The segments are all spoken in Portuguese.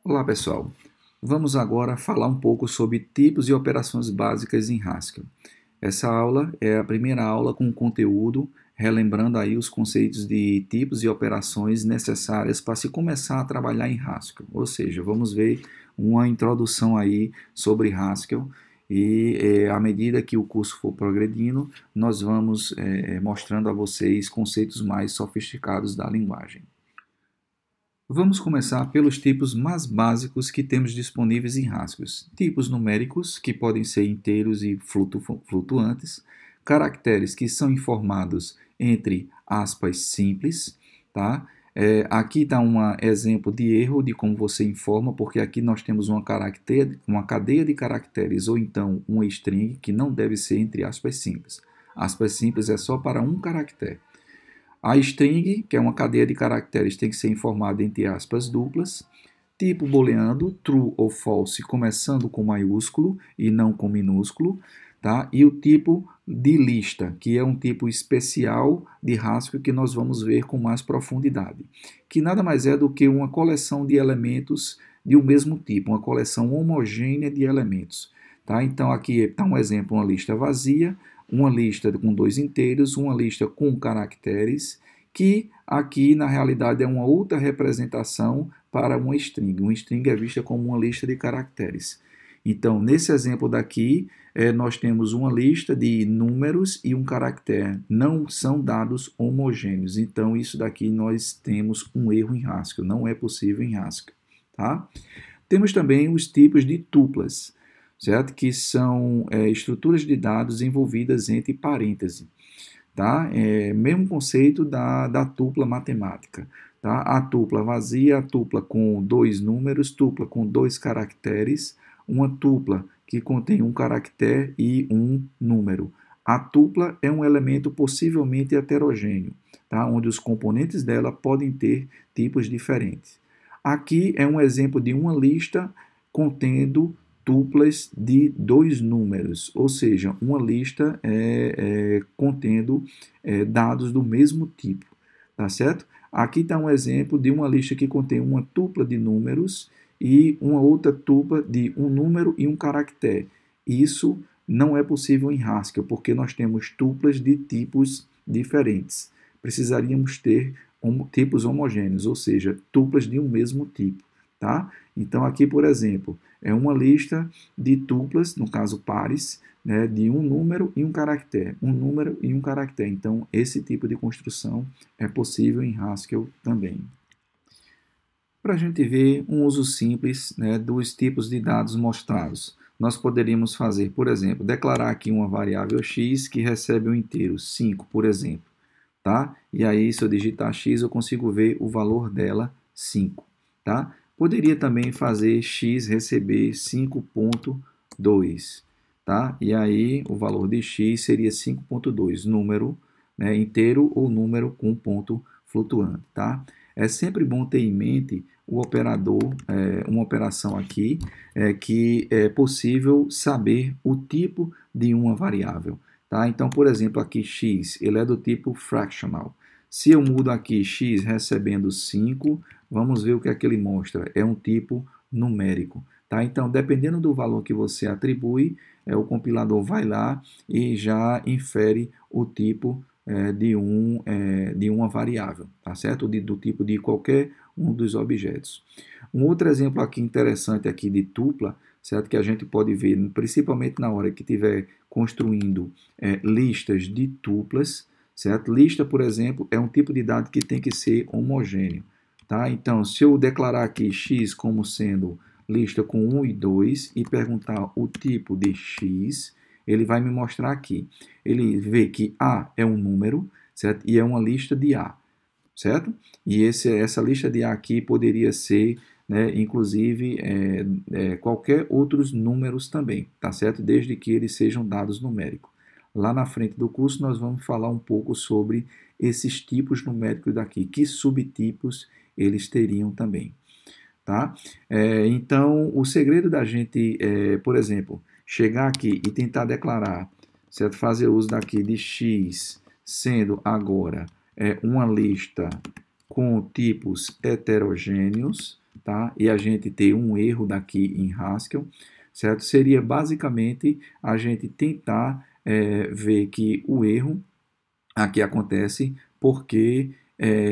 Olá pessoal, vamos agora falar um pouco sobre tipos e operações básicas em Haskell. Essa aula é a primeira aula com conteúdo, relembrando aí os conceitos de tipos e operações necessárias para se começar a trabalhar em Haskell. Ou seja, vamos ver uma introdução aí sobre Haskell e à medida que o curso for progredindo, nós vamos mostrando a vocês conceitos mais sofisticados da linguagem. Vamos começar pelos tipos mais básicos que temos disponíveis em Haskell. Tipos numéricos, que podem ser inteiros e flutuantes, caracteres que são informados entre aspas simples, tá? Aqui está um exemplo de erro de como você informa, porque aqui nós temos uma cadeia de caracteres ou então uma string que não deve ser entre aspas simples. Aspas simples é só para um caractere. A string, que é uma cadeia de caracteres, tem que ser informada entre aspas duplas. Tipo booleano, true ou false, começando com maiúsculo e não com minúsculo. Tá? E o tipo de lista, que é um tipo especial de Haskell que nós vamos ver com mais profundidade. Que nada mais é do que uma coleção de elementos de um mesmo tipo, uma coleção homogênea de elementos. Tá? Então aqui está um exemplo, uma lista vazia, uma lista com dois inteiros, uma lista com caracteres, que aqui na realidade é uma outra representação para uma string. Uma string é vista como uma lista de caracteres. Então, nesse exemplo daqui, nós temos uma lista de números e um caractere. Não são dados homogêneos. Então, isso daqui nós temos um erro em Haskell. Não é possível em Haskell. Tá? Temos também os tipos de tuplas, certo? Que são estruturas de dados envolvidas entre parênteses. Tá? Mesmo conceito da tupla matemática. Tá? A tupla vazia, a tupla com dois números, tupla com dois caracteres, uma tupla que contém um caractere e um número. A tupla é um elemento possivelmente heterogêneo, tá? Onde os componentes dela podem ter tipos diferentes. Aqui é um exemplo de uma lista contendo tuplas de dois números, ou seja, uma lista contendo dados do mesmo tipo, tá certo? Aqui está um exemplo de uma lista que contém uma tupla de números e uma outra tupla de um número e um caractere. Isso não é possível em Haskell, porque nós temos tuplas de tipos diferentes. Precisaríamos ter tipos homogêneos, ou seja, tuplas de um mesmo tipo. Tá? Então, aqui, por exemplo, é uma lista de tuplas, no caso pares, né, de um número e um caractere. Um número e um caractere. Então, esse tipo de construção é possível em Haskell também. Para a gente ver um uso simples, né, dos tipos de dados mostrados, nós poderíamos fazer, por exemplo, declarar aqui uma variável x que recebe um inteiro, 5, por exemplo. Tá? E aí, se eu digitar x, eu consigo ver o valor dela, 5. Tá? Poderia também fazer x receber 5.2, tá? E aí o valor de x seria 5.2, número, né, inteiro ou número com ponto flutuante, tá? É sempre bom ter em mente o operador, uma operação aqui, que é possível saber o tipo de uma variável, tá? Então, por exemplo, aqui x, ele é do tipo fractional. Se eu mudo aqui x recebendo 5, vamos ver o que é que ele mostra. É um tipo numérico. Tá? Então, dependendo do valor que você atribui, o compilador vai lá e já infere o tipo de uma variável, tá certo? Do tipo de qualquer um dos objetos. Um outro exemplo aqui interessante aqui de tupla, certo? Que a gente pode ver, principalmente na hora que estiver construindo listas de tuplas, certo? Lista, por exemplo, é um tipo de dado que tem que ser homogêneo. Tá? Então, se eu declarar aqui x como sendo lista com 1 e 2 e perguntar o tipo de x, ele vai me mostrar aqui. Ele vê que A é um número, certo? E é uma lista de A, certo? E essa lista de A aqui poderia ser, né, inclusive, qualquer outros números também, tá certo? Desde que eles sejam dados numéricos. Lá na frente do curso nós vamos falar um pouco sobre esses tipos numéricos daqui, que subtipos eles teriam também. Tá? Então, o segredo da gente, por exemplo, chegar aqui e tentar declarar, certo? Fazer uso daqui de x sendo agora uma lista com tipos heterogêneos, tá? E a gente ter um erro daqui em Haskell, certo? Seria basicamente a gente tentar ver que o erro aqui acontece porque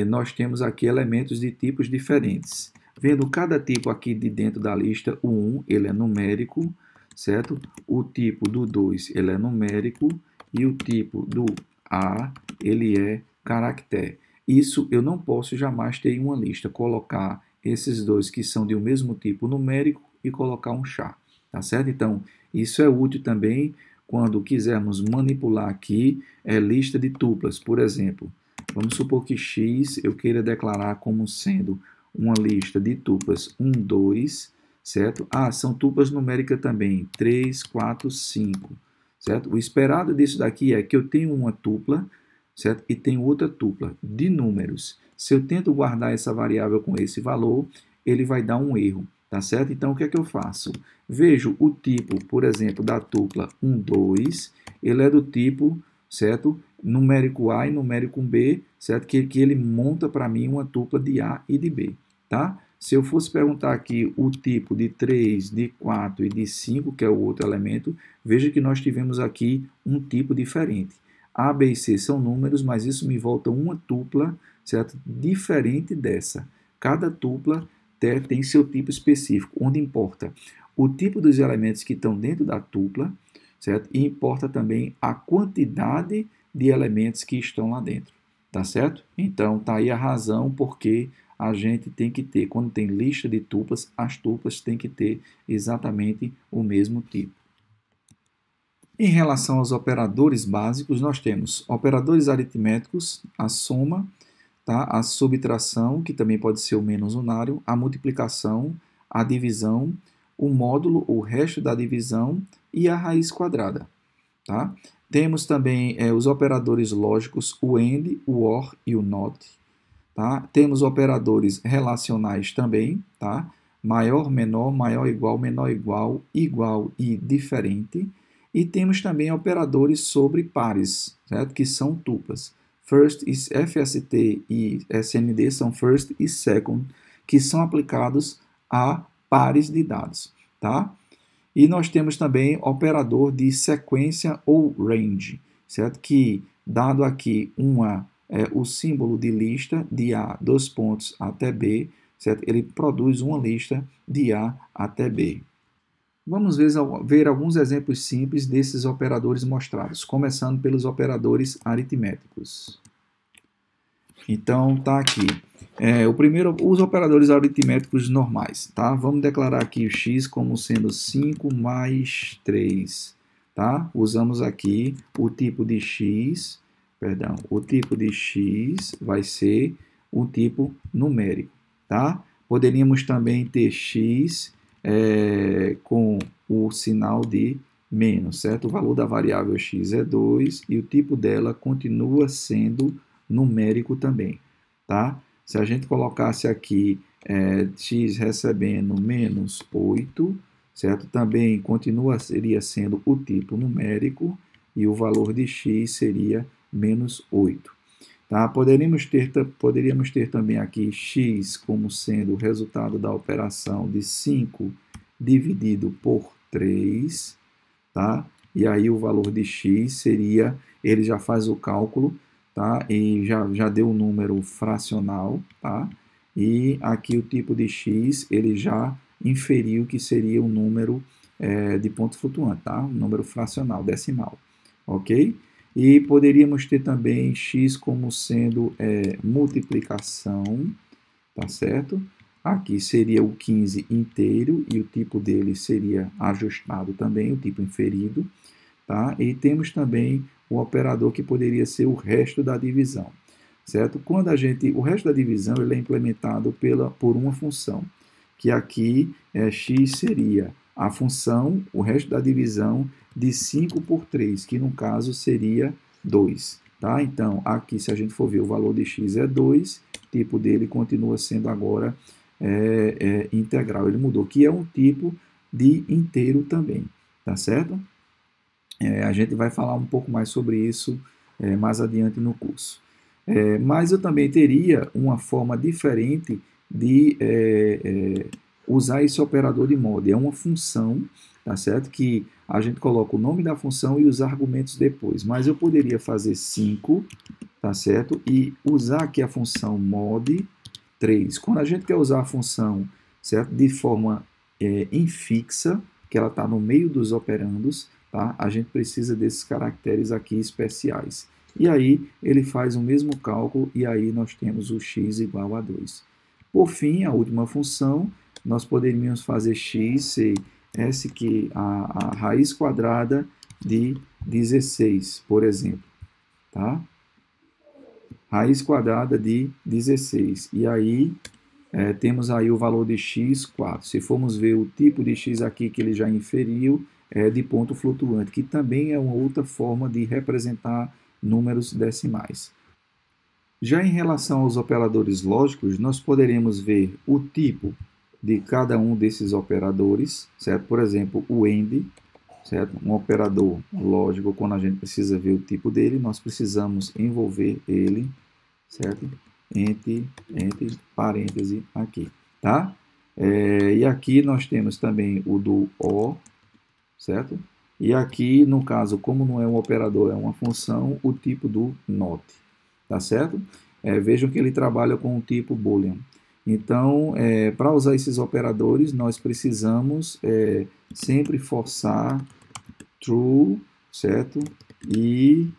nós temos aqui elementos de tipos diferentes. Vendo cada tipo aqui de dentro da lista, o 1 ele é numérico, certo? O tipo do 2 ele é numérico e o tipo do A ele é caractere. Isso eu não posso jamais ter em uma lista, colocar esses dois que são de um mesmo tipo numérico e colocar um char, tá certo? Então, isso é útil também quando quisermos manipular aqui lista de tuplas, por exemplo. Vamos supor que x eu queira declarar como sendo uma lista de tuplas 1, 2, certo? São tuplas numéricas também, 3, 4, 5, certo? O esperado disso daqui é que eu tenho uma tupla, certo? E tenho outra tupla de números. Se eu tento guardar essa variável com esse valor, ele vai dar um erro, tá certo? Então, o que é que eu faço? Vejo o tipo, por exemplo, da tupla 1, 2, ele é do tipo, certo? Numérico A e numérico B, certo? Que ele monta para mim uma tupla de A e de B, tá? Se eu fosse perguntar aqui o tipo de 3, de 4 e de 5, que é o outro elemento, veja que nós tivemos aqui um tipo diferente. A, B e C são números, mas isso me volta uma tupla, certo? Diferente dessa. Cada tupla tem seu tipo específico, onde importa o tipo dos elementos que estão dentro da tupla, certo? E importa também a quantidade de elementos que estão lá dentro, tá certo? Então, tá aí a razão porque a gente tem que ter, quando tem lista de tuplas, as tuplas têm que ter exatamente o mesmo tipo. Em relação aos operadores básicos, nós temos operadores aritméticos, a soma, tá? A subtração, que também pode ser o menos unário, a multiplicação, a divisão, o módulo, o resto da divisão e a raiz quadrada. Tá? Temos também os operadores lógicos, o AND, o OR e o NOT. Tá? Temos operadores relacionais também, tá? Maior, menor, maior, igual, igual e diferente. E temos também operadores sobre pares, certo? Que são tuplas. First e FST e SND são first e second, que são aplicados a pares de dados, tá? E nós temos também operador de sequência ou range, certo? Que, dado aqui o símbolo de lista de A, dois pontos, até B, certo? Ele produz uma lista de A até B. Vamos ver alguns exemplos simples desses operadores mostrados, começando pelos operadores aritméticos. Então, tá aqui. O primeiro, os operadores aritméticos normais, tá? Vamos declarar aqui o x como sendo 5 mais 3, tá? Usamos aqui o tipo de x, o tipo de x vai ser um tipo numérico, tá? Poderíamos também ter x com o sinal de menos, certo? O valor da variável x é 2 e o tipo dela continua sendo numérico também, tá? Se a gente colocasse aqui x recebendo menos 8, certo? Também seria sendo o tipo numérico e o valor de x seria menos 8. Tá? Poderíamos ter também aqui x como sendo o resultado da operação de 5 dividido por 3, tá? E aí o valor de x seria, ele já faz o cálculo, tá? E já deu o número fracional, tá? E aqui o tipo de x, ele já inferiu que seria um número de ponto flutuante, tá? Um número fracional, decimal, ok? E poderíamos ter também x como sendo multiplicação, tá certo? Aqui seria o 15 inteiro e o tipo dele seria ajustado também, o tipo inferido, tá? E temos também o operador que poderia ser o resto da divisão, certo? Quando o resto da divisão ele é implementado por uma função, que aqui x seria a função, o resto da divisão de 5 por 3, que no caso seria 2, tá? Então, aqui se a gente for ver o valor de x é 2, o tipo dele continua sendo agora integral, ele mudou, que é um tipo de inteiro também, tá certo? A gente vai falar um pouco mais sobre isso mais adiante no curso. Mas eu também teria uma forma diferente de usar esse operador de mod. É uma função, tá certo? Que a gente coloca o nome da função e os argumentos depois. Mas eu poderia fazer 5, tá certo? E usar aqui a função mod 3. Quando a gente quer usar a função, certo? De forma infixa, que ela está no meio dos operandos, tá? A gente precisa desses caracteres aqui especiais. E aí ele faz o mesmo cálculo e aí nós temos o x igual a 2. Por fim, a última função, nós poderíamos fazer x ser S que a raiz quadrada de 16, por exemplo. Tá? Raiz quadrada de 16. E aí temos aí o valor de x, 4. Se formos ver o tipo de x aqui que ele já inferiu, é de ponto flutuante, que também é uma outra forma de representar números decimais. Já em relação aos operadores lógicos, nós poderemos ver o tipo de cada um desses operadores, certo? Por exemplo, o AND, certo? Um operador lógico, quando a gente precisa ver o tipo dele, nós precisamos envolver ele, certo? Entre parêntese aqui, tá? E aqui nós temos também o do OR, certo? E aqui, no caso, como não é um operador, é uma função, o tipo do NOT, tá certo? Vejam que ele trabalha com o tipo Boolean. Então, para usar esses operadores, nós precisamos sempre forçar true, certo? E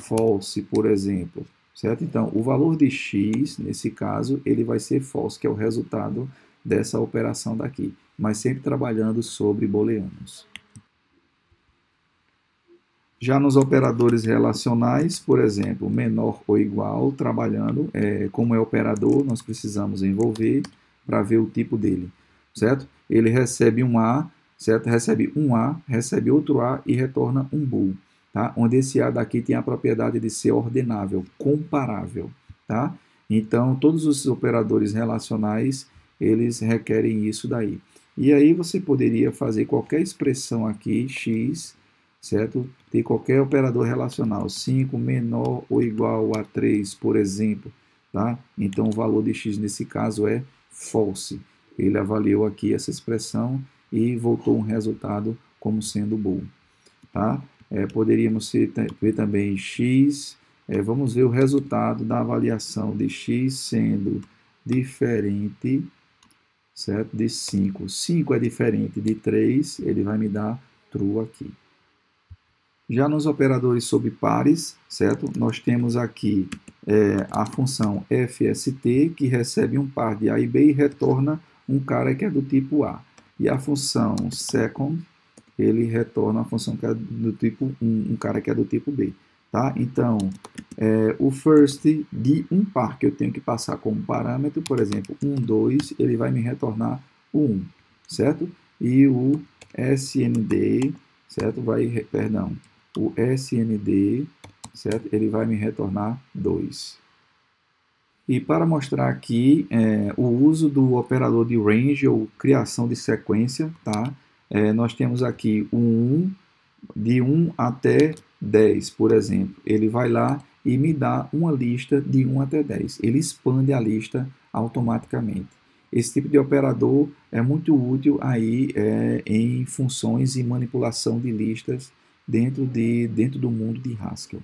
false, por exemplo, certo? Então, o valor de x, nesse caso, ele vai ser false, que é o resultado dessa operação daqui, mas sempre trabalhando sobre booleanos. Já nos operadores relacionais, por exemplo, menor ou igual, trabalhando, como é operador, nós precisamos envolver para ver o tipo dele, certo? Ele recebe um A, certo? Recebe um A, recebe outro A e retorna um bool, tá? Onde esse A daqui tem a propriedade de ser ordenável, comparável, tá? Então, todos os operadores relacionais, eles requerem isso daí. E aí você poderia fazer qualquer expressão aqui, x, certo? Ter qualquer operador relacional, 5 menor ou igual a 3, por exemplo, tá? Então o valor de x nesse caso é false. Ele avaliou aqui essa expressão e voltou um resultado como sendo bool, tá? Poderíamos ver também x, vamos ver o resultado da avaliação de x sendo diferente, certo? De 5. 5 é diferente de 3, ele vai me dar true aqui. Já nos operadores sobre pares, certo? Nós temos aqui a função FST, que recebe um par de A e B e retorna um cara que é do tipo A. E a função second, ele retorna a função que é do tipo um cara que é do tipo B. Tá? Então, o first de um par que eu tenho que passar como parâmetro, por exemplo, 1, 2, ele vai me retornar o 1, certo? E o SND, certo? O SND, certo? Ele vai me retornar 2. E para mostrar aqui o uso do operador de range ou criação de sequência, tá? Nós temos aqui o 1, de 1 até 10, por exemplo. Ele vai lá e me dá uma lista de 1 até 10. Ele expande a lista automaticamente. Esse tipo de operador é muito útil aí em funções e manipulação de listas dentro do mundo de Haskell.